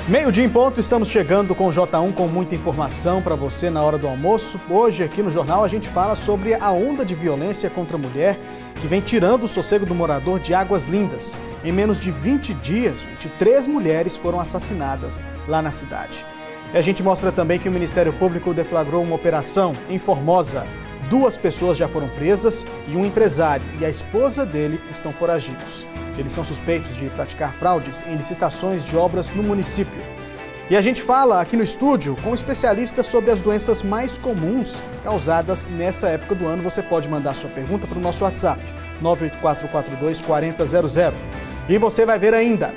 Meio-dia em ponto, estamos chegando com o J1 com muita informação para você na hora do almoço. Hoje aqui no jornal a gente fala sobre a onda de violência contra a mulher que vem tirando o sossego do morador de Águas Lindas. Em menos de 20 dias, 3 mulheres foram assassinadas lá na cidade. E a gente mostra também que o Ministério Público deflagrou uma operação em Formosa. 2 pessoas já foram presas e um empresário e a esposa dele estão foragidos. Eles são suspeitos de praticar fraudes em licitações de obras no município. E a gente fala aqui no estúdio com especialistas sobre as doenças mais comuns causadas nessa época do ano. Você pode mandar sua pergunta para o nosso WhatsApp, 984424000. E você vai ver ainda.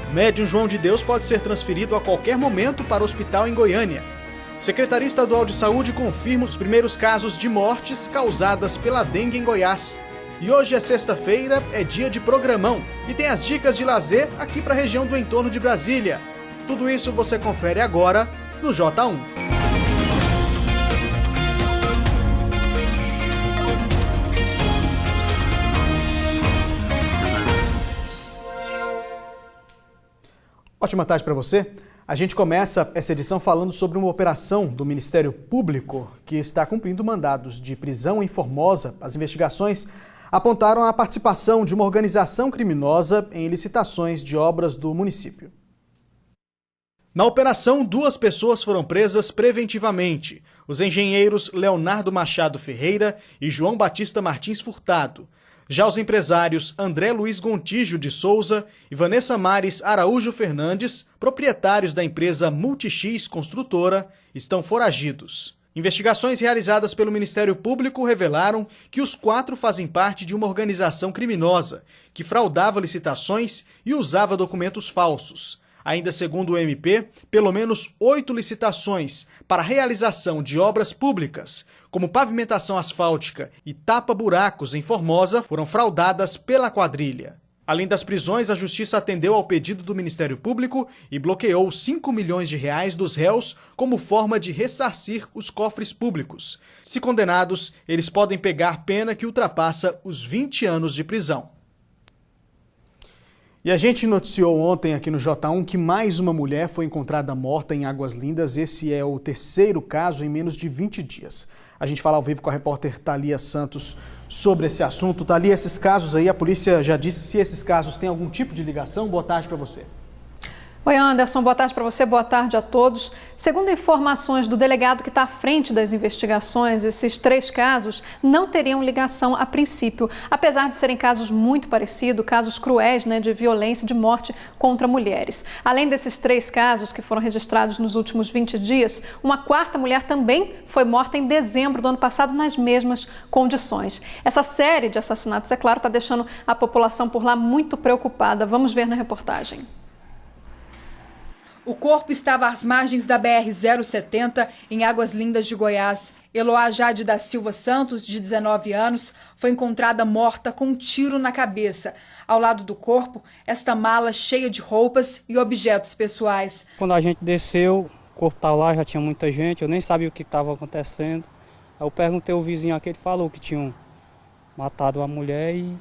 O médium João de Deus pode ser transferido a qualquer momento para o hospital em Goiânia. Secretaria Estadual de Saúde confirma os primeiros casos de mortes causadas pela dengue em Goiás. E hoje é sexta-feira, é dia de programão. E tem as dicas de lazer aqui para a região do entorno de Brasília. Tudo isso você confere agora no J1. Ótima tarde para você. A gente começa essa edição falando sobre uma operação do Ministério Público que está cumprindo mandados de prisão em Formosa. As investigações apontaram a participação de uma organização criminosa em licitações de obras do município. Na operação, 2 pessoas foram presas preventivamente. Os engenheiros Leonardo Machado Ferreira e João Batista Martins Furtado. Já os empresários André Luiz Gontijo de Souza e Vanessa Mares Araújo Fernandes, proprietários da empresa Multix Construtora, estão foragidos. Investigações realizadas pelo Ministério Público revelaram que os 4 fazem parte de uma organização criminosa que fraudava licitações e usava documentos falsos. Ainda segundo o MP, pelo menos 8 licitações para realização de obras públicas, como pavimentação asfáltica e tapa-buracos em Formosa, foram fraudadas pela quadrilha. Além das prisões, a Justiça atendeu ao pedido do Ministério Público e bloqueou 5 milhões de reais dos réus como forma de ressarcir os cofres públicos. Se condenados, eles podem pegar pena que ultrapassa os 20 anos de prisão. E a gente noticiou ontem aqui no J1 que mais uma mulher foi encontrada morta em Águas Lindas. Esse é o 3º caso em menos de 20 dias. A gente fala ao vivo com a repórter Thalia Santos sobre esse assunto. Thalia, esses casos aí, a polícia já disse se esses casos têm algum tipo de ligação. Boa tarde para você. Oi, Anderson, boa tarde para você, boa tarde a todos. Segundo informações do delegado que está à frente das investigações, esses 3 casos não teriam ligação a princípio, apesar de serem casos muito parecidos, casos cruéis, de violência, de morte contra mulheres. Além desses 3 casos que foram registrados nos últimos 20 dias, uma 4ª mulher também foi morta em dezembro do ano passado nas mesmas condições. Essa série de assassinatos, é claro, está deixando a população por lá muito preocupada. Vamos ver na reportagem. O corpo estava às margens da BR-070, em Águas Lindas de Goiás. Eloá Jade da Silva Santos, de 19 anos, foi encontrada morta com um tiro na cabeça. Ao lado do corpo, esta mala cheia de roupas e objetos pessoais. Quando a gente desceu, o corpo estava lá, já tinha muita gente, eu nem sabia o que estava acontecendo. Aí eu perguntei ao vizinho aqui, ele falou que tinham matado a mulher e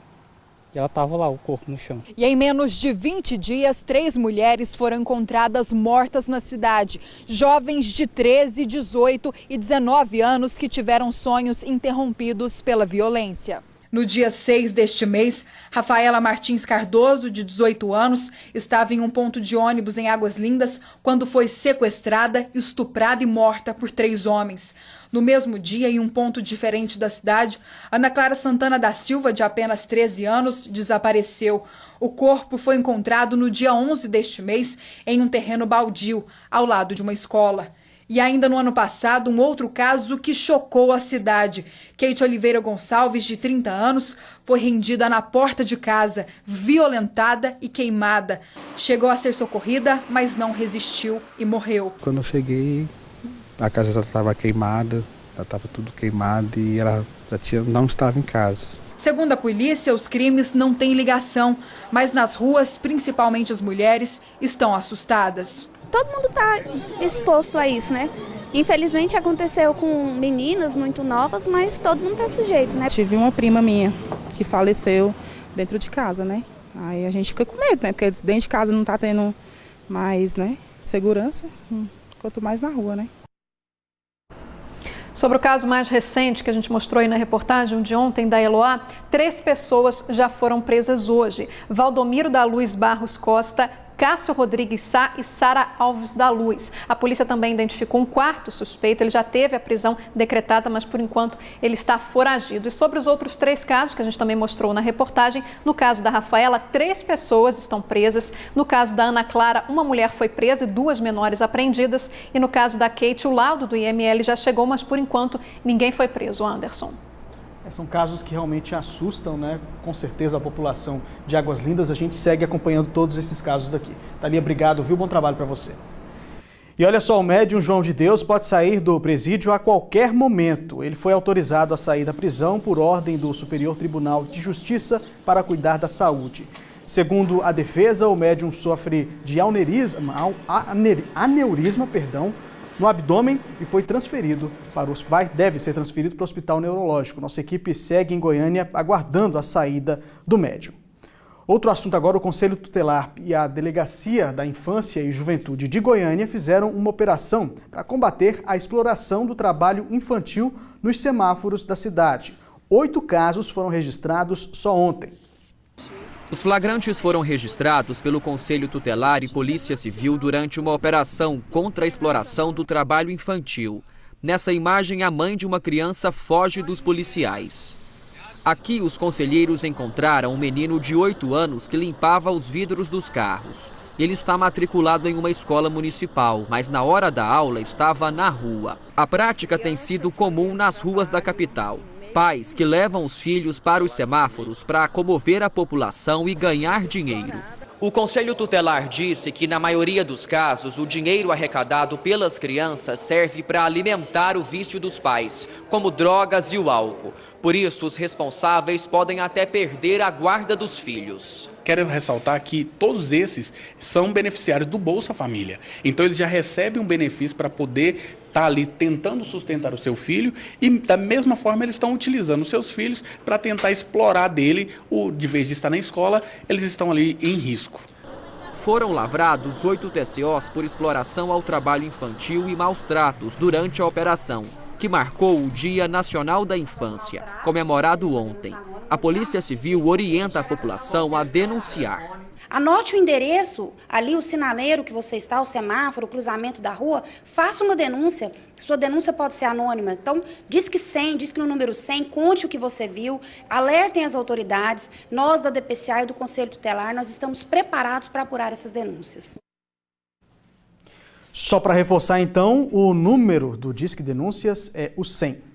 ela estava lá, o corpo no chão. E em menos de 20 dias, 3 mulheres foram encontradas mortas na cidade. Jovens de 13, 18 e 19 anos que tiveram sonhos interrompidos pela violência. No dia 6 deste mês, Rafaela Martins Cardoso, de 18 anos, estava em um ponto de ônibus em Águas Lindas quando foi sequestrada, estuprada e morta por 3 homens. No mesmo dia, em um ponto diferente da cidade, Ana Clara Santana da Silva, de apenas 13 anos, desapareceu. O corpo foi encontrado no dia 11 deste mês em um terreno baldio, ao lado de uma escola. E ainda no ano passado, um outro caso que chocou a cidade. Kate Oliveira Gonçalves, de 30 anos, foi rendida na porta de casa, violentada e queimada. Chegou a ser socorrida, mas não resistiu e morreu. Quando eu cheguei, a casa já estava queimada, já estava tudo queimado e ela não estava em casa. Segundo a polícia, os crimes não têm ligação, mas nas ruas, principalmente as mulheres, estão assustadas. Todo mundo está exposto a isso, né? Infelizmente aconteceu com meninas muito novas, mas todo mundo está sujeito, né? Tive uma prima minha que faleceu dentro de casa, né? Aí a gente fica com medo, né? Porque dentro de casa não está tendo Mas, né, segurança, quanto mais na rua, né? Sobre o caso mais recente que a gente mostrou aí na reportagem de ontem da Eloá, 3 pessoas já foram presas hoje. Valdomiro da Luz Barros Costa, Cássio Rodrigues Sá e Sara Alves da Luz. A polícia também identificou um 4º suspeito. Ele já teve a prisão decretada, mas por enquanto ele está foragido. E sobre os outros 3 casos que a gente também mostrou na reportagem, no caso da Rafaela, 3 pessoas estão presas. No caso da Ana Clara, uma mulher foi presa e 2 menores apreendidas. E no caso da Kate, o laudo do IML já chegou, mas por enquanto ninguém foi preso. Anderson. São casos que realmente assustam, né? Com certeza a população de Águas Lindas. A gente segue acompanhando todos esses casos daqui. Thalia, obrigado, viu? Bom trabalho para você. E olha só, o médium João de Deus pode sair do presídio a qualquer momento. Ele foi autorizado a sair da prisão por ordem do Superior Tribunal de Justiça para cuidar da saúde. Segundo a defesa, o médium sofre de aneurisma, no abdômen e foi transferido deve ser transferido para o hospital neurológico. Nossa equipe segue em Goiânia aguardando a saída do médium. Outro assunto agora, o Conselho Tutelar e a Delegacia da Infância e Juventude de Goiânia fizeram uma operação para combater a exploração do trabalho infantil nos semáforos da cidade. 8 casos foram registrados só ontem. Os flagrantes foram registrados pelo Conselho Tutelar e Polícia Civil durante uma operação contra a exploração do trabalho infantil. Nessa imagem, a mãe de uma criança foge dos policiais. Aqui, os conselheiros encontraram um menino de 8 anos que limpava os vidros dos carros. Ele está matriculado em uma escola municipal, mas na hora da aula estava na rua. A prática tem sido comum nas ruas da capital. Pais que levam os filhos para os semáforos para comover a população e ganhar dinheiro. O Conselho Tutelar disse que, na maioria dos casos, o dinheiro arrecadado pelas crianças serve para alimentar o vício dos pais, como drogas e o álcool. Por isso, os responsáveis podem até perder a guarda dos filhos. Quero ressaltar que todos esses são beneficiários do Bolsa Família. Então, eles já recebem um benefício para poder estar ali tentando sustentar o seu filho e, da mesma forma, eles estão utilizando os seus filhos para tentar explorar dele, de vez de estar na escola, eles estão ali em risco. Foram lavrados 8 TCOs por exploração ao trabalho infantil e maus tratos durante a operação, que marcou o Dia Nacional da Infância, comemorado ontem. A Polícia Civil orienta a população a denunciar. Anote o endereço, ali o sinaleiro que você está, o semáforo, o cruzamento da rua, faça uma denúncia. Sua denúncia pode ser anônima. Então, disque 100, disque no número 100, conte o que você viu, alertem as autoridades. Nós da DPCA e do Conselho Tutelar, nós estamos preparados para apurar essas denúncias. Só para reforçar então, o número do Disque Denúncias é o 100.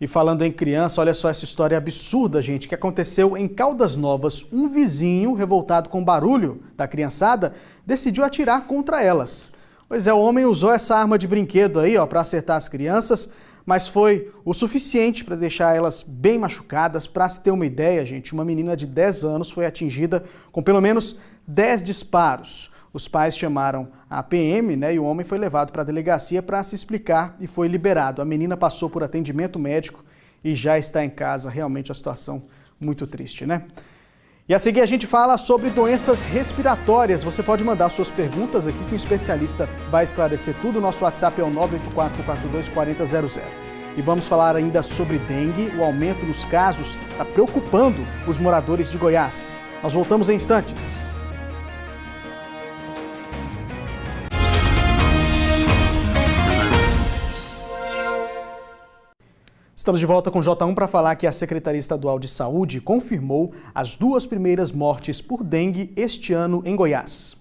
E falando em criança, olha só essa história absurda, gente, que aconteceu em Caldas Novas. Um vizinho, revoltado com o barulho da criançada, decidiu atirar contra elas. Pois é, o homem usou essa arma de brinquedo aí, para acertar as crianças, mas foi o suficiente para deixar elas bem machucadas. Para se ter uma ideia, gente, uma menina de 10 anos foi atingida com pelo menos 10 disparos. Os pais chamaram a PM, e o homem foi levado para a delegacia para se explicar e foi liberado. A menina passou por atendimento médico e já está em casa. Realmente a situação muito triste, né? E a seguir a gente fala sobre doenças respiratórias. Você pode mandar suas perguntas aqui que o especialista vai esclarecer tudo. Nosso WhatsApp é o 984424000. E vamos falar ainda sobre dengue. O aumento nos casos está preocupando os moradores de Goiás. Nós voltamos em instantes. Estamos de volta com o J1 para falar que a Secretaria Estadual de Saúde confirmou as 2 primeiras mortes por dengue este ano em Goiás.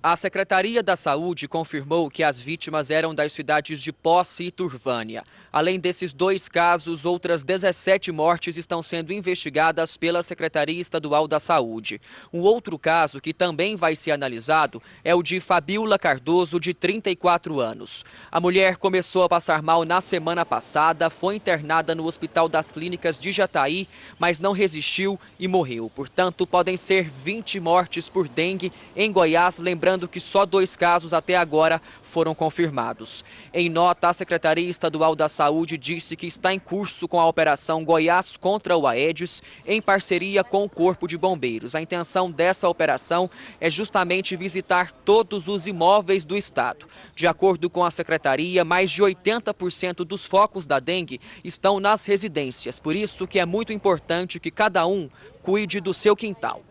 A Secretaria da Saúde confirmou que as vítimas eram das cidades de Posse e Turvânia. Além desses 2 casos, outras 17 mortes estão sendo investigadas pela Secretaria Estadual da Saúde. Um outro caso que também vai ser analisado é o de Fabiola Cardoso, de 34 anos. A mulher começou a passar mal na semana passada, foi internada no Hospital das Clínicas de Jataí, mas não resistiu e morreu. Portanto, podem ser 20 mortes por dengue em Goiás, lembrando lembrando que só 2 casos até agora foram confirmados. Em nota, a Secretaria Estadual da Saúde disse que está em curso com a Operação Goiás contra o Aedes, em parceria com o Corpo de Bombeiros. A intenção dessa operação é justamente visitar todos os imóveis do estado. De acordo com a Secretaria, mais de 80% dos focos da dengue estão nas residências. Por isso que é muito importante que cada um cuide do seu quintal.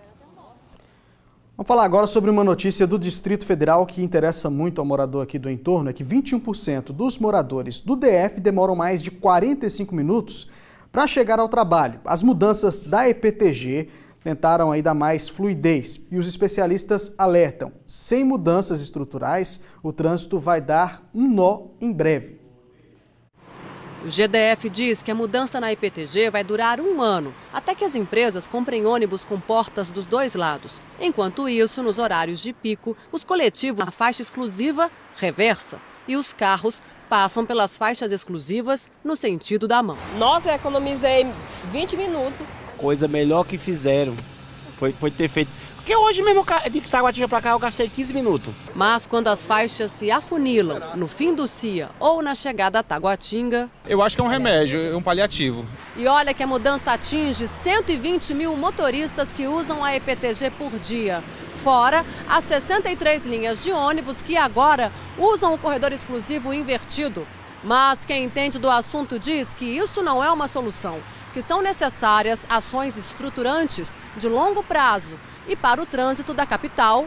Vamos falar agora sobre uma notícia do Distrito Federal que interessa muito ao morador aqui do entorno, é que 21% dos moradores do DF demoram mais de 45 minutos para chegar ao trabalho. As mudanças da EPTG tentaram aí dar mais fluidez e os especialistas alertam, sem mudanças estruturais, o trânsito vai dar um nó em breve. O GDF diz que a mudança na EPTG vai durar 1 ano, até que as empresas comprem ônibus com portas dos 2 lados. Enquanto isso, nos horários de pico, os coletivos na faixa exclusiva reversa e os carros passam pelas faixas exclusivas no sentido da mão. Nossa, eu economizei 20 minutos. Coisa melhor que fizeram foi ter feito. Porque hoje mesmo de Taguatinga para cá eu gastei 15 minutos. Mas quando as faixas se afunilam no fim do CIA ou na chegada a Taguatinga... Eu acho que é um remédio, um paliativo. E olha que a mudança atinge 120 mil motoristas que usam a EPTG por dia. Fora as 63 linhas de ônibus que agora usam o corredor exclusivo invertido. Mas quem entende do assunto diz que isso não é uma solução, que são necessárias ações estruturantes de longo prazo e para o trânsito da capital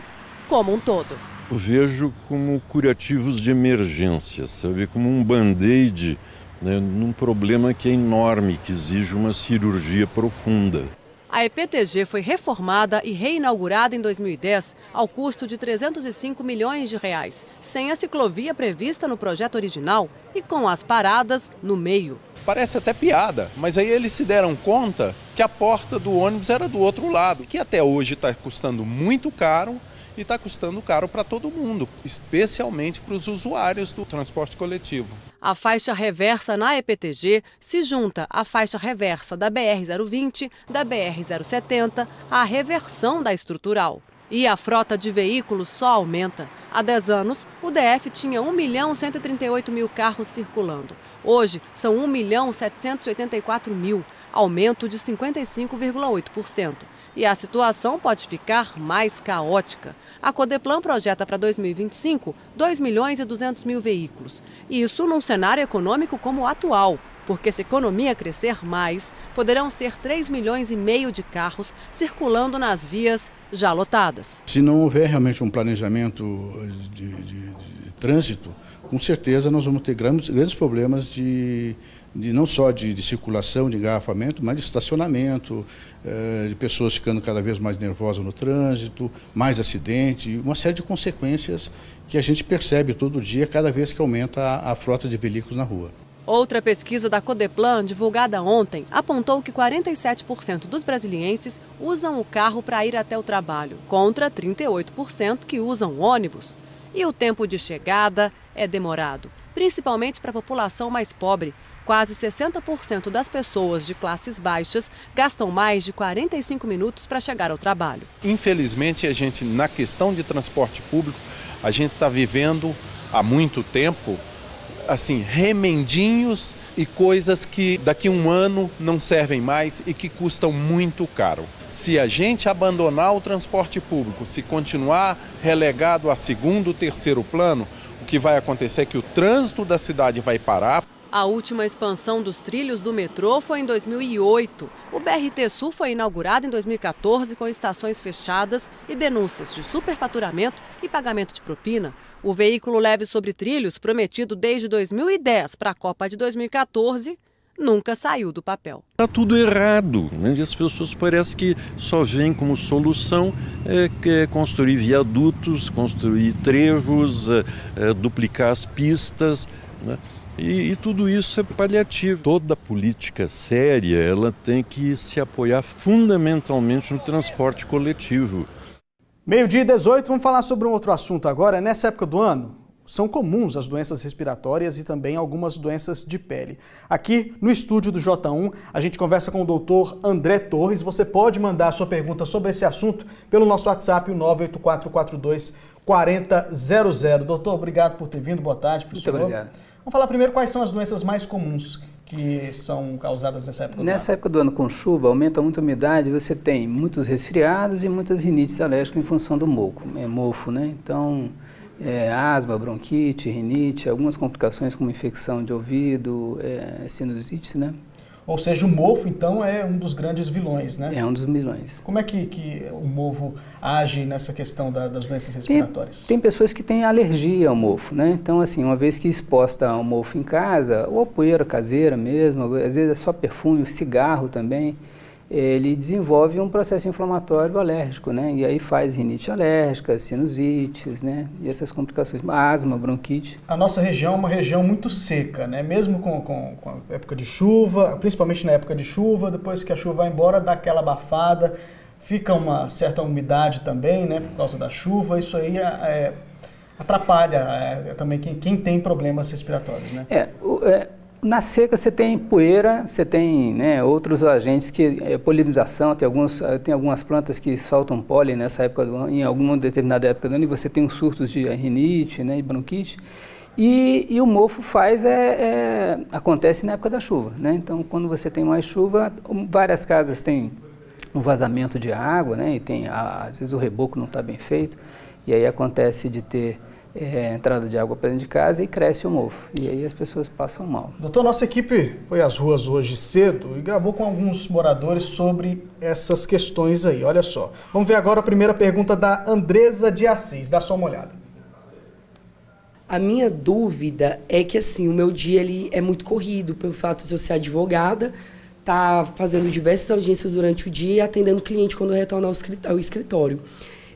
como um todo. Eu vejo como curativos de emergência, sabe? Como um band-aid, né, num problema que é enorme, que exige uma cirurgia profunda. A EPTG foi reformada e reinaugurada em 2010 ao custo de 305 milhões de reais, sem a ciclovia prevista no projeto original e com as paradas no meio. Parece até piada, mas aí eles se deram conta que a porta do ônibus era do outro lado, que até hoje está custando muito caro e está custando caro para todo mundo, especialmente para os usuários do transporte coletivo. A faixa reversa na EPTG se junta à faixa reversa da BR-020, da BR-070, à reversão da estrutural. E a frota de veículos só aumenta. Há 10 anos, o DF tinha 1.138.000 carros circulando. Hoje, são 1.784.000, aumento de 55,8%. E a situação pode ficar mais caótica. A Codeplan projeta para 2025 2.200.000 veículos. Isso num cenário econômico como o atual, porque se a economia crescer mais, poderão ser 3,5 milhões de carros circulando nas vias já lotadas. Se não houver realmente um planejamento de trânsito, com certeza nós vamos ter grandes problemas não só de circulação, de engarrafamento, mas de estacionamento, de pessoas ficando cada vez mais nervosas no trânsito, mais acidente, uma série de consequências que a gente percebe todo dia, cada vez que aumenta a frota de veículos na rua. Outra pesquisa da Codeplan, divulgada ontem, apontou que 47% dos brasilienses usam o carro para ir até o trabalho, contra 38% que usam ônibus. E o tempo de chegada é demorado, principalmente para a população mais pobre. Quase 60% das pessoas de classes baixas gastam mais de 45 minutos para chegar ao trabalho. Infelizmente, a gente, na questão de transporte público, a gente está vivendo há muito tempo, assim, remendinhos e coisas que daqui a 1 ano não servem mais e que custam muito caro. Se a gente abandonar o transporte público, se continuar relegado a 2º, 3º plano, o que vai acontecer é que o trânsito da cidade vai parar. A última expansão dos trilhos do metrô foi em 2008. O BRT Sul foi inaugurado em 2014 com estações fechadas e denúncias de superfaturamento e pagamento de propina. O veículo leve sobre trilhos, prometido desde 2010 para a Copa de 2014, nunca saiu do papel. Está tudo errado, né? As pessoas parecem que só veem como solução construir viadutos, construir trevos, duplicar as pistas, né? E tudo isso é paliativo. Toda política séria, ela tem que se apoiar fundamentalmente no transporte coletivo. 12:18, vamos falar sobre um outro assunto agora. Nessa época do ano, são comuns as doenças respiratórias e também algumas doenças de pele. Aqui no estúdio do J1, a gente conversa com o doutor André Torres. Você pode mandar a sua pergunta sobre esse assunto pelo nosso WhatsApp, o 98442-4000. Doutor, obrigado por ter vindo. Boa tarde para o senhor. Muito obrigado. Vamos falar primeiro quais são as doenças mais comuns que são causadas nessa época do ano. Nessa época do ano com chuva, aumenta muito a umidade, você tem muitos resfriados e muitas rinites alérgicas em função do mofo, né? Então, asma, bronquite, rinite, algumas complicações como infecção de ouvido, sinusite, né? Ou seja, o mofo, então, é um dos grandes vilões, né? É um dos vilões. Como é que o mofo age nessa questão das doenças respiratórias? Tem pessoas que têm alergia ao mofo, né? Então, assim, uma vez que exposta ao mofo em casa, ou a poeira caseira mesmo, às vezes é só perfume, cigarro também, ele desenvolve um processo inflamatório alérgico, né? E aí faz rinite alérgica, sinusites, né? E essas complicações, asma, bronquite. A nossa região é uma região muito seca, né? Mesmo com a época de chuva, principalmente na época de chuva, depois que a chuva vai embora, dá aquela abafada, fica uma certa umidade também, né? Por causa da chuva, isso aí atrapalha também quem tem problemas respiratórios, né? Na seca você tem poeira, você tem, né, outros agentes que polinização, tem algumas plantas que soltam pólen nessa época do ano, em alguma determinada época do ano, e você tem os surtos de rinite, né, de bronquite, e o mofo acontece na época da chuva, né? Então, quando você tem mais chuva, várias casas têm um vazamento de água, né, e às vezes o reboco não está bem feito, e aí acontece de ter entrada de água para dentro de casa e cresce o mofo. E aí as pessoas passam mal. Doutor, nossa equipe foi às ruas hoje cedo e gravou com alguns moradores sobre essas questões aí. Olha só. Vamos ver agora a primeira pergunta da Andresa de Assis. Dá só uma olhada. A minha dúvida é que, assim, o meu dia ele é muito corrido pelo fato de eu ser advogada, tá fazendo diversas audiências durante o dia e atendendo cliente quando eu retorno ao escritório.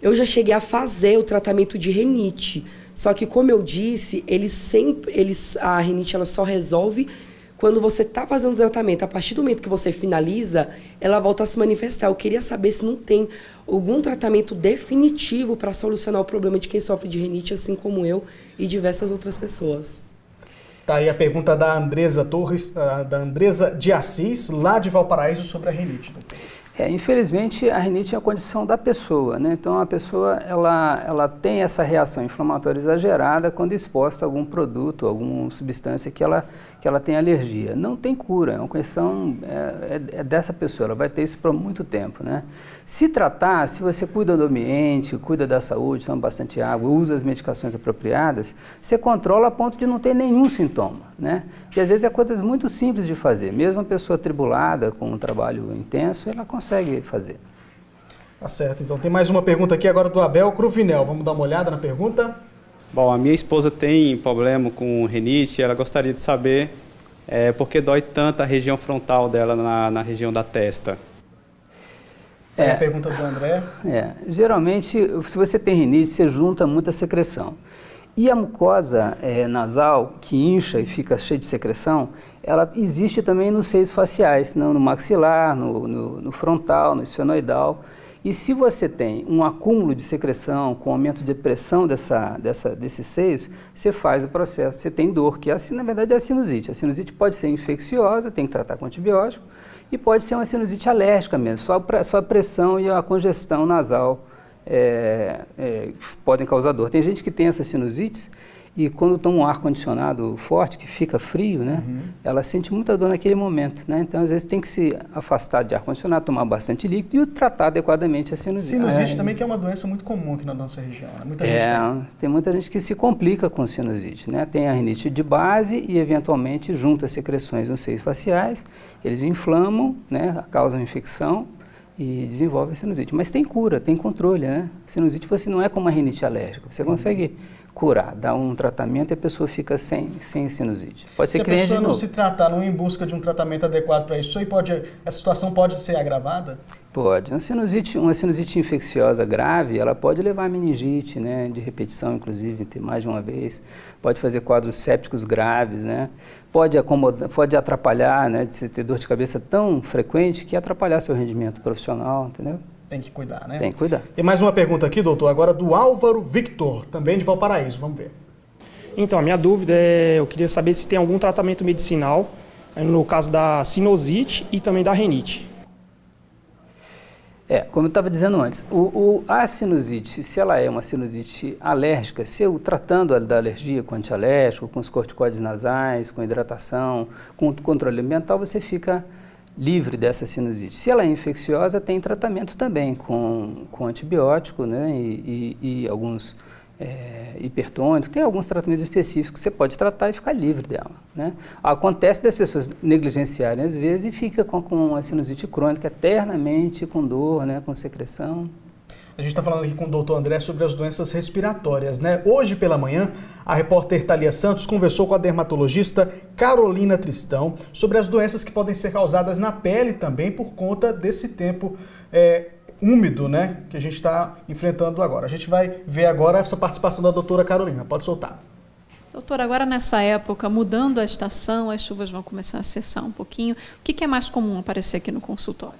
Eu já cheguei a fazer o tratamento de rinite, só que, como eu disse, a rinite ela só resolve quando você está fazendo o tratamento. A partir do momento que você finaliza, ela volta a se manifestar. Eu queria saber se não tem algum tratamento definitivo para solucionar o problema de quem sofre de rinite, assim como eu e diversas outras pessoas. Tá aí a pergunta da Andresa Torres, da Andresa de Assis, lá de Valparaíso, sobre a rinite. Infelizmente, a rinite é a condição da pessoa, né? Então, a pessoa ela tem essa reação inflamatória exagerada quando exposta a algum produto, alguma substância que ela tem alergia. Não tem cura, é uma questão dessa pessoa, ela vai ter isso por muito tempo, né? Se tratar, se você cuida do ambiente, cuida da saúde, toma bastante água, usa as medicações apropriadas, você controla a ponto de não ter nenhum sintoma, né? E às vezes é coisas muito simples de fazer. Mesmo a pessoa atribulada, com um trabalho intenso, ela consegue fazer. Tá certo, então tem mais uma pergunta aqui agora do Abel Cruvinel. Vamos dar uma olhada na pergunta? Bom, a minha esposa tem problema com rinite, ela gostaria de saber por que dói tanto a região frontal dela na região da testa. É a pergunta do André. Geralmente, se você tem rinite, você junta muita secreção. E a mucosa nasal, que incha e fica cheia de secreção, ela existe também nos seios faciais, no maxilar, no frontal, no esfenoidal. E se você tem um acúmulo de secreção com aumento de pressão desses seios, você faz o processo, você tem dor, que na verdade é a sinusite. A sinusite pode ser infecciosa, tem que tratar com antibiótico, e pode ser uma sinusite alérgica mesmo, só a pressão e a congestão nasal podem causar dor. Tem gente que tem essas sinusites e quando toma um ar-condicionado forte, que fica frio, né, ela sente muita dor naquele momento, né? Então, às vezes, tem que se afastar de ar-condicionado, tomar bastante líquido e tratar adequadamente a sinusite. Sinusite também, que é uma doença muito comum aqui na nossa região, né? Muita gente tem muita gente que se complica com sinusite, né? Tem a rinite de base e, eventualmente, junta secreções nos seios faciais, eles inflamam, né, causam infecção e desenvolvem a sinusite. Mas tem cura, tem controle, né? Sinusite você não é como uma rinite alérgica, você consegue curar, dar um tratamento e a pessoa fica sem sinusite. Pode ser se a pessoa não se tratar, não ir em busca de um tratamento adequado para isso, a situação pode ser agravada? Pode. Uma sinusite infecciosa grave, ela pode levar a meningite, né, de repetição, inclusive, ter mais de uma vez. Pode fazer quadros sépticos graves, né? Pode atrapalhar, né, de você ter dor de cabeça tão frequente que atrapalhar seu rendimento profissional, entendeu? Tem que cuidar, né? Tem que cuidar. Tem mais uma pergunta aqui, doutor, agora do Álvaro Victor, também de Valparaíso. Vamos ver. Então, a minha dúvida é, eu queria saber se tem algum tratamento medicinal, no caso da sinusite e também da rinite. Como eu estava dizendo antes, a sinusite, se ela é uma sinusite alérgica, se eu tratando da alergia com antialérgico, com os corticoides nasais, com hidratação, com controle ambiental, você fica livre dessa sinusite. Se ela é infecciosa, tem tratamento também com antibiótico, né, e alguns hipertônicos, tem alguns tratamentos específicos que você pode tratar e ficar livre dela, né? Acontece das pessoas negligenciarem às vezes e fica com a sinusite crônica eternamente, com dor, né, com secreção. A gente está falando aqui com o doutor André sobre as doenças respiratórias, né? Hoje pela manhã, a repórter Thalia Santos conversou com a dermatologista Carolina Tristão sobre as doenças que podem ser causadas na pele também por conta desse tempo úmido, né, que a gente está enfrentando agora. A gente vai ver agora essa participação da doutora Carolina. Pode soltar. Doutora, agora nessa época, mudando a estação, as chuvas vão começar a cessar um pouquinho. O que é mais comum aparecer aqui no consultório?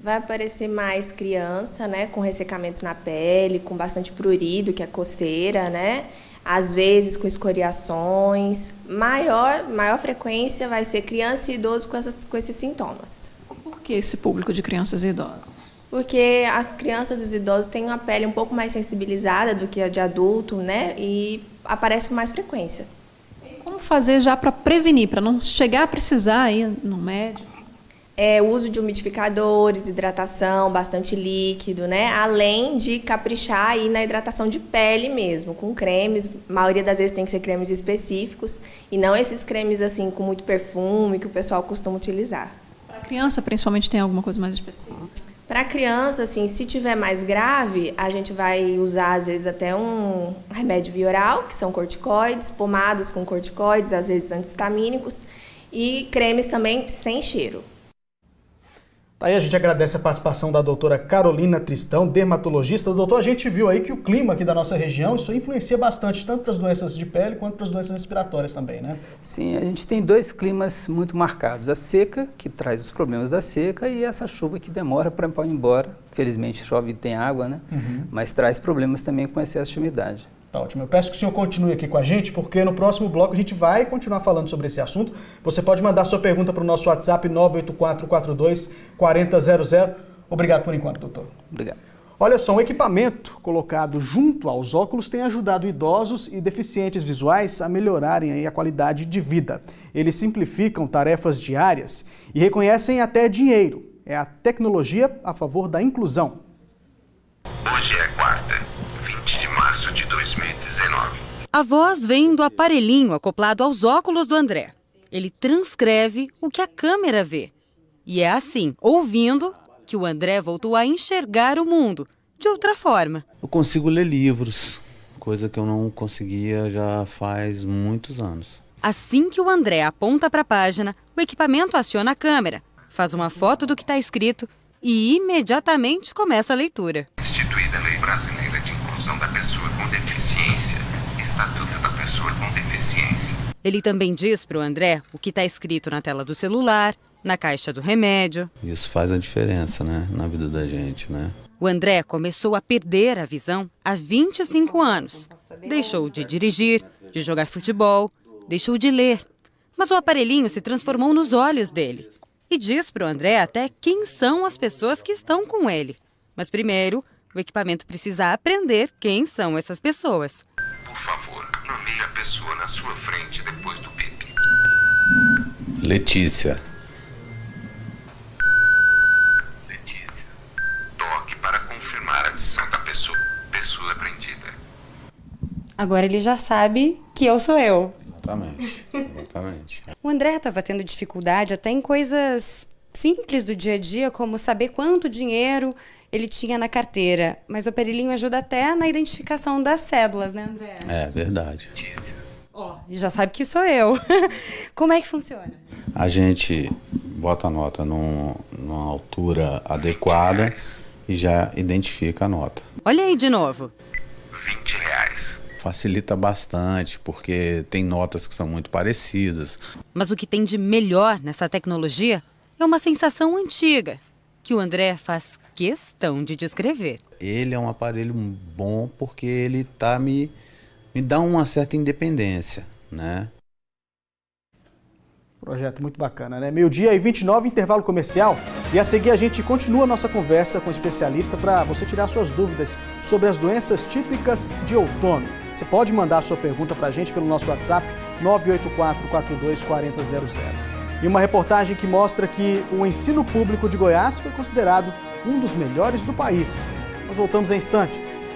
Vai aparecer mais criança, né, com ressecamento na pele, com bastante prurido, que é coceira, né? Às vezes com escoriações. Maior frequência vai ser criança e idoso com esses sintomas. Por que esse público de crianças e idosos? Porque as crianças e os idosos têm uma pele um pouco mais sensibilizada do que a de adulto, né? E aparece com mais frequência. Como fazer já para prevenir, para não chegar a precisar ir no médico? O uso de umidificadores, hidratação, bastante líquido, né? Além de caprichar aí na hidratação de pele mesmo, com cremes. A maioria das vezes tem que ser cremes específicos e não esses cremes assim com muito perfume que o pessoal costuma utilizar. Para criança, principalmente, tem alguma coisa mais específica? Para criança, assim, se tiver mais grave, a gente vai usar, às vezes, até um remédio via oral, que são corticoides, pomadas com corticoides, às vezes anti-histamínicos, e cremes também sem cheiro. Aí a gente agradece a participação da doutora Carolina Tristão, dermatologista. Doutor, a gente viu aí que o clima aqui da nossa região, isso influencia bastante, tanto para as doenças de pele quanto para as doenças respiratórias também, né? Sim, a gente tem dois climas muito marcados. A seca, que traz os problemas da seca, e essa chuva que demora para ir embora. Felizmente chove e tem água, né? Mas traz problemas também com excesso de umidade. Tá ótimo. Eu peço que o senhor continue aqui com a gente, porque no próximo bloco a gente vai continuar falando sobre esse assunto. Você pode mandar sua pergunta para o nosso WhatsApp 98442-4000. Obrigado por enquanto, doutor. Obrigado. Olha só, um equipamento colocado junto aos óculos tem ajudado idosos e deficientes visuais a melhorarem aí a qualidade de vida. Eles simplificam tarefas diárias e reconhecem até dinheiro. É a tecnologia a favor da inclusão. Hoje é quarta, 20 de março de 2019. A voz vem do aparelhinho acoplado aos óculos do André. Ele transcreve o que a câmera vê. E é assim, ouvindo, que o André voltou a enxergar o mundo de outra forma. Eu consigo ler livros, coisa que eu não conseguia já faz muitos anos. Assim que o André aponta para a página, o equipamento aciona a câmera, faz uma foto do que está escrito e imediatamente começa a leitura. Instituída a Lei Brasileira de Inclusão da Pessoa com Deficiência, Estatuto da Pessoa com Deficiência. Ele também diz para o André o que está escrito na tela do celular, na caixa do remédio. Isso faz a diferença, né, na vida da gente, né? O André começou a perder a visão há 25 anos. Deixou de dirigir, de jogar futebol, deixou de ler. Mas o aparelhinho se transformou nos olhos dele. E diz para o André até quem são as pessoas que estão com ele. Mas primeiro, o equipamento precisa aprender quem são essas pessoas. Por favor, nomeie a pessoa na sua frente depois do bip. Letícia. Toque para confirmar a adição da pessoa. Pessoa aprendida. Agora ele já sabe que eu sou eu. Exatamente. O André estava tendo dificuldade até em coisas simples do dia a dia, como saber quanto dinheiro ele tinha na carteira. Mas o aparelhinho ajuda até na identificação das cédulas, né, André? É verdade. E já sabe que sou eu. Como é que funciona? A gente bota a nota numa altura adequada e já identifica a nota. Olha aí de novo. R$20. Facilita bastante, porque tem notas que são muito parecidas. Mas o que tem de melhor nessa tecnologia é uma sensação antiga, que o André faz questão de descrever. Ele é um aparelho bom porque ele está me me dá uma certa independência, né? Projeto muito bacana, né? 12h29, intervalo comercial. E a seguir a gente continua a nossa conversa com o especialista para você tirar suas dúvidas sobre as doenças típicas de outono. Você pode mandar a sua pergunta para a gente pelo nosso WhatsApp 984-42-4000. E uma reportagem que mostra que o ensino público de Goiás foi considerado um dos melhores do país. Nós voltamos em instantes.